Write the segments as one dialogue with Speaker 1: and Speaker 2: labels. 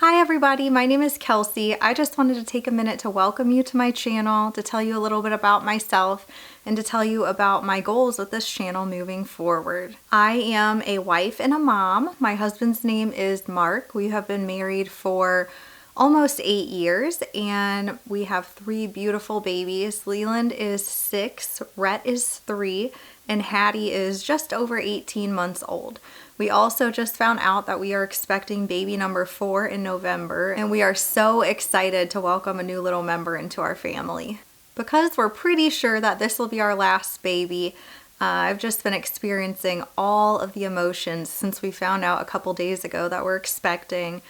Speaker 1: Hi everybody, my name is Kelsey. I just wanted to take a minute to welcome you to my channel, to tell you a little bit about myself, and to tell you about my goals with this channel moving forward. I am a wife and a mom. My husband's name is Mark. We have been married for almost 8 years and we have 3 beautiful babies. Leland is 6, Rhett is 3, and Hattie is just over 18 months old. We also just found out that we are expecting baby number 4 in November, and we are so excited to welcome a new little member into our family. Because we're pretty sure that this will be our last baby, I've just been experiencing all of the emotions since we found out a couple days ago that we're expecting,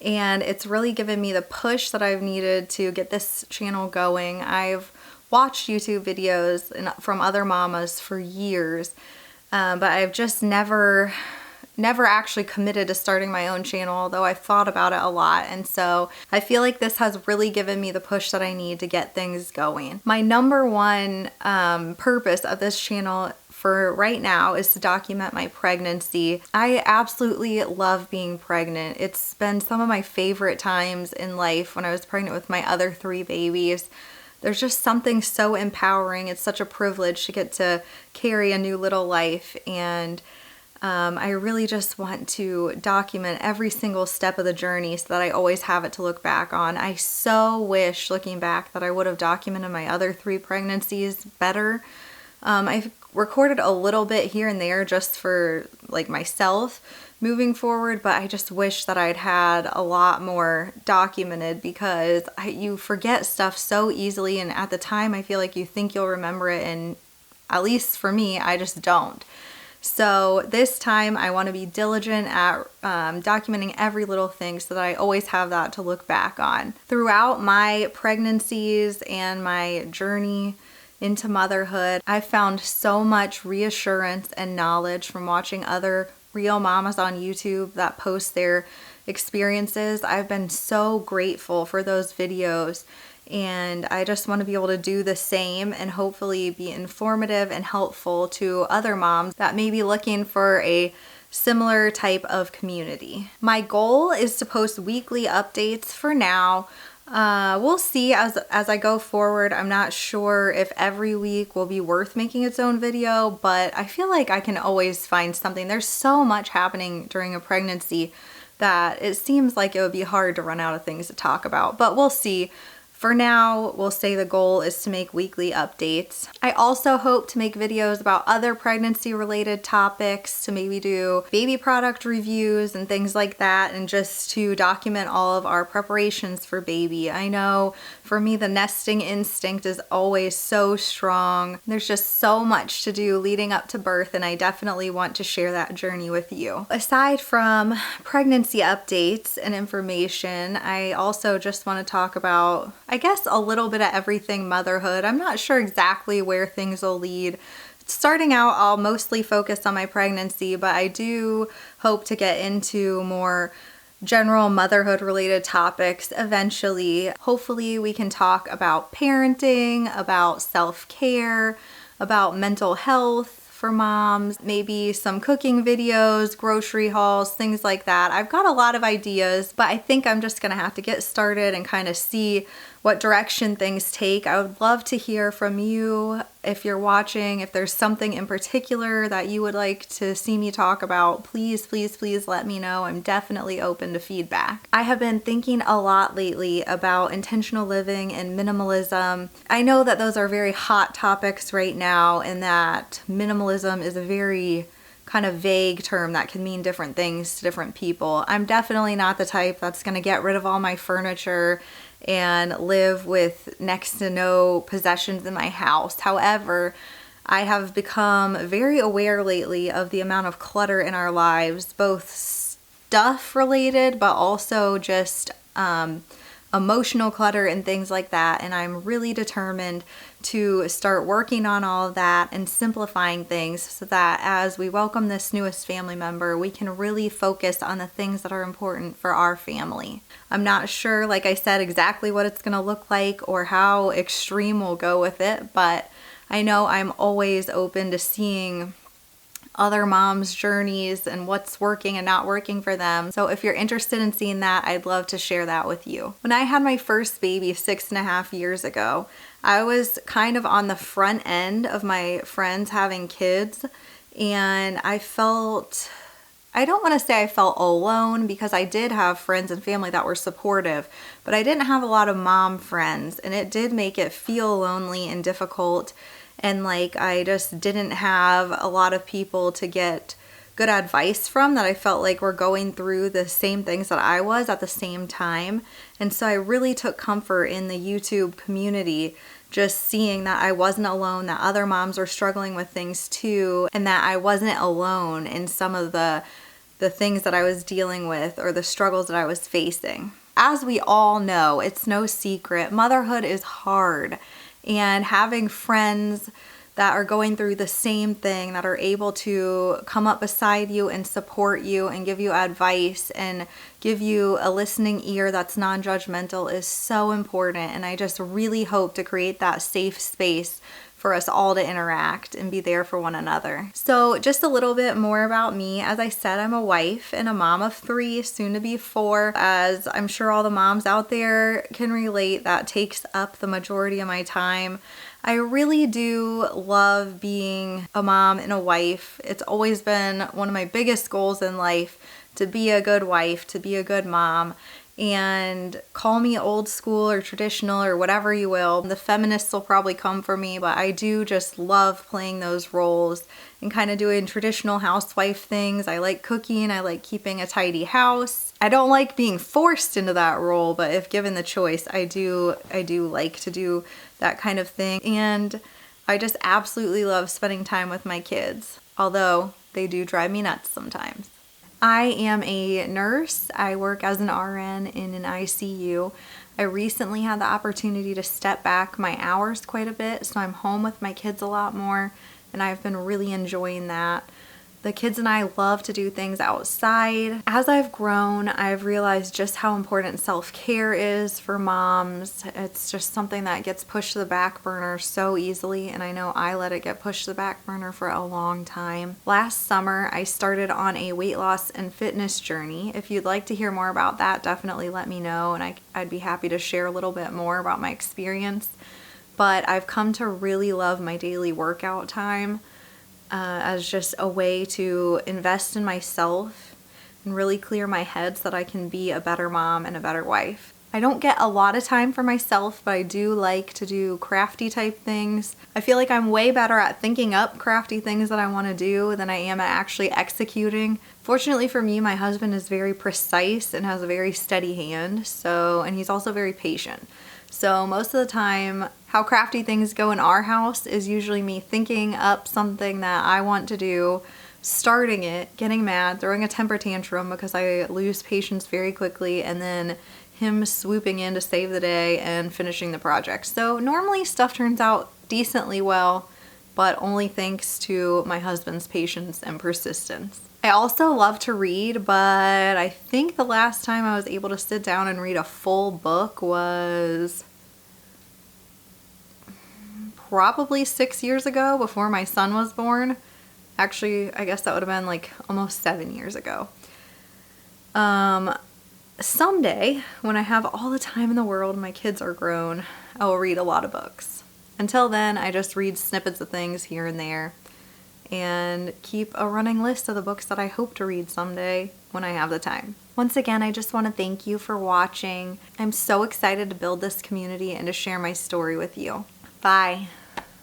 Speaker 1: and it's really given me the push that I've needed to get this channel going. I've watched YouTube videos from other mamas for years, but I've just never actually committed to starting my own channel, although I've thought about it a lot. And so I feel like this has really given me the push that I need to get things going. My number one purpose of this channel for right now is to document my pregnancy. I absolutely love being pregnant. It's been some of my favorite times in life when I was pregnant with my other 3 babies. There's just something so empowering. It's such a privilege to get to carry a new little life, and I really just want to document every single step of the journey so that I always have it to look back on. I so wish, looking back, that I would have documented my other 3 pregnancies better. I've recorded a little bit here and there just for like myself moving forward, but I just wish that I'd had a lot more documented, because you forget stuff so easily, and at the time I feel like you think you'll remember it, and at least for me, I just don't. So this time I want to be diligent at documenting every little thing so that I always have that to look back on. Throughout my pregnancies and my journey into motherhood, I found so much reassurance and knowledge from watching other real mamas on YouTube that post their experiences. I've been so grateful for those videos, and I just want to be able to do the same and hopefully be informative and helpful to other moms that may be looking for a similar type of community. My goal is to post weekly updates for now. We'll see as I go forward. I'm not sure if every week will be worth making its own video, but I feel like I can always find something. There's so much happening during a pregnancy that it seems like it would be hard to run out of things to talk about, but we'll see. For now, we'll say the goal is to make weekly updates. I also hope to make videos about other pregnancy related topics, to maybe do baby product reviews and things like that, and just to document all of our preparations for baby. I know for me, the nesting instinct is always so strong. There's just so much to do leading up to birth, and I definitely want to share that journey with you. Aside from pregnancy updates and information, I also just want to talk about, I guess, a little bit of everything motherhood. I'm not sure exactly where things will lead. Starting out, I'll mostly focus on my pregnancy, but I do hope to get into more general motherhood related topics eventually. Hopefully we can talk about parenting, about self-care, about mental health for moms, maybe some cooking videos, grocery hauls, things like that. I've got a lot of ideas, but I think I'm just gonna have to get started and kind of see what direction things take. I would love to hear from you if you're watching. If there's something in particular that you would like to see me talk about, please, please, please let me know. I'm definitely open to feedback. I have been thinking a lot lately about intentional living and minimalism. I know that those are very hot topics right now, and that minimalism is a very kind of vague term that can mean different things to different people. I'm definitely not the type that's gonna get rid of all my furniture and live with next to no possessions in my house. However, I have become very aware lately of the amount of clutter in our lives, both stuff related, but also just emotional clutter and things like that. And I'm really determined to start working on all of that and simplifying things so that as we welcome this newest family member, we can really focus on the things that are important for our family. I'm not sure, like I said, exactly what it's gonna look like or how extreme we'll go with it, but I know I'm always open to seeing other moms' journeys and what's working and not working for them. So if you're interested in seeing that, I'd love to share that with you. When I had my first baby 6.5 years ago, I was kind of on the front end of my friends having kids, and I don't want to say I felt alone, because I did have friends and family that were supportive, but I didn't have a lot of mom friends, and it did make it feel lonely and difficult. And like, I just didn't have a lot of people to get good advice from that I felt like were going through the same things that I was at the same time. And so I really took comfort in the YouTube community, just seeing that I wasn't alone, that other moms were struggling with things too, and that I wasn't alone in some of the things that I was dealing with or the struggles that I was facing. As we all know, it's no secret, motherhood is hard, and having friends that are going through the same thing, that are able to come up beside you and support you and give you advice and give you a listening ear that's non-judgmental is so important. And I just really hope to create that safe space for us all to interact and be there for one another. So just a little bit more about me. As I said, I'm a wife and a mom of 3, soon to be 4. As I'm sure all the moms out there can relate, that takes up the majority of my time. I really do love being a mom and a wife. It's always been one of my biggest goals in life, to be a good wife, to be a good mom. And call me old school or traditional or whatever you will. The feminists will probably come for me, but I do just love playing those roles and kind of doing traditional housewife things. I like cooking. I like keeping a tidy house. I don't like being forced into that role, but if given the choice, I do like to do that kind of thing. And I just absolutely love spending time with my kids, although they do drive me nuts sometimes. I am a nurse. I work as an RN in an ICU. I recently had the opportunity to step back my hours quite a bit, so I'm home with my kids a lot more, and I've been really enjoying that. The kids and I love to do things outside. As I've grown, I've realized just how important self-care is for moms. It's just something that gets pushed to the back burner so easily, and I know I let it get pushed to the back burner for a long time. Last summer, I started on a weight loss and fitness journey. If you'd like to hear more about that, definitely let me know, and I'd be happy to share a little bit more about my experience. But I've come to really love my daily workout time as just a way to invest in myself and really clear my head so that I can be a better mom and a better wife. I don't get a lot of time for myself, but I do like to do crafty type things. I feel like I'm way better at thinking up crafty things that I want to do than I am at actually executing. Fortunately for me, my husband is very precise and has a very steady hand, and he's also very patient. So most of the time, how crafty things go in our house is usually me thinking up something that I want to do, starting it, getting mad, throwing a temper tantrum because I lose patience very quickly, and then him swooping in to save the day and finishing the project. So normally stuff turns out decently well, but only thanks to my husband's patience and persistence. I also love to read, but I think the last time I was able to sit down and read a full book was probably 6 years ago, before my son was born. Actually, I guess that would have been like almost 7 years ago. Someday, when I have all the time in the world and my kids are grown, I will read a lot of books. Until then, I just read snippets of things here and there and keep a running list of the books that I hope to read someday when I have the time. Once again, I just want to thank you for watching. I'm so excited to build this community and to share my story with you. Bye.